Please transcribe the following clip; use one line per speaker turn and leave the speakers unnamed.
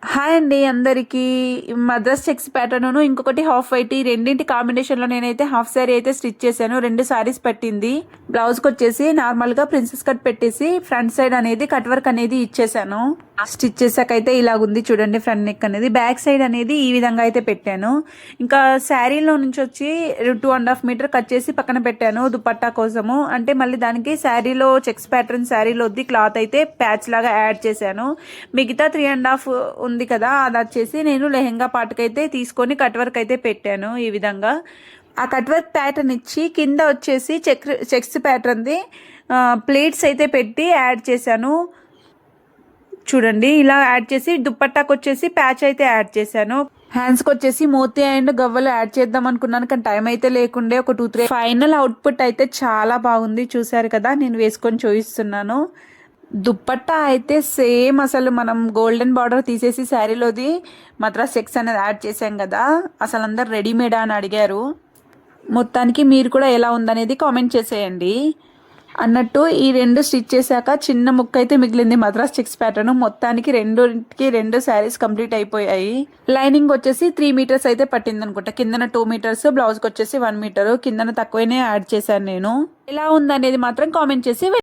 Hi అండి అందరికీ. Madras checks pattern ఇంకొకటి హాఫ్ వైట్, ఈ రెండింటి కాంబినేషన్లో నేనైతే హాఫ్ శారీ అయితే స్టిచ్ చేశాను. 2 శారీస్ పట్టింది. బ్లౌజ్కి వచ్చేసి నార్మల్గా ప్రిన్సెస్ కట్ పెట్టేసి ఫ్రంట్ సైడ్ అనేది కట్ వర్క్ అనేది ఇచ్చేసాను. స్టిచ్ చేసాక అయితే ఇలాగుంది చూడండి. ఫ్రంట్ నెక్ అనేది, బ్యాక్ సైడ్ అనేది ఈ విధంగా అయితే పెట్టాను. ఇంకా శారీలో నుంచి వచ్చి 2.5 మీటర్ కట్ చేసి పక్కన పెట్టాను దుపట్టా కోసము. అంటే మళ్ళీ దానికి శారీలో చెక్స్ ప్యాటర్న్ శారీలోది క్లాత్ అయితే ప్యాచ్ లాగా యాడ్ చేశాను. మిగతా 3.5 ఉంది కదా, అది వచ్చేసి నేను లెహెంగా పార్ట్కైతే తీసుకొని కట్ వర్క్ అయితే పెట్టాను ఈ విధంగా. ఆ కట్ వర్క్ ప్యాటర్న్ ఇచ్చి కింద వచ్చేసి చెక్స్ ప్యాటర్న్ది ప్లేట్స్ అయితే పెట్టి యాడ్ చేశాను చూడండి. ఇలా యాడ్ చేసి దుప్పట్టాకు వచ్చేసి ప్యాచ్ అయితే యాడ్ చేశాను. హ్యాండ్స్కి వచ్చేసి మోతీ అండ్ గవ్వలు యాడ్ చేద్దాం అనుకున్నాను, కానీ టైం అయితే లేకుండే. ఒక 2-3 ఫైనల్ అవుట్పుట్ అయితే చాలా బాగుంది. చూసారు కదా, నేను వేసుకొని చూపిస్తున్నాను. దుప్పట్టా అయితే సేమ్ అసలు మనం గోల్డెన్ బార్డర్ తీసేసి శారీలోది మద్రాస్ చెక్స్ అనేది యాడ్ చేసాం కదా, అసలు అందరు రెడీమేడా అని అడిగారు. మొత్తానికి మీరు కూడా ఎలా ఉందనేది కామెంట్ చేసేయండి. అన్నట్టు ఈ 2 స్టిచ్ చేశాక చిన్న ముక్క అయితే మిగిలింది మద్రాస్ చెక్స్ ప్యాటర్న్. మొత్తానికి 2 శారీస్ కంప్లీట్ అయిపోయాయి. లైనింగ్ వచ్చేసి 3 మీటర్స్ అయితే పట్టింది అనుకుంటా. కిందన 2 మీటర్స్, బ్లౌజ్కి వచ్చేసి 1 మీటర్. కిందన తక్కువనే యాడ్ చేశాను నేను. ఎలా ఉందనేది మాత్రం కామెంట్ చేసి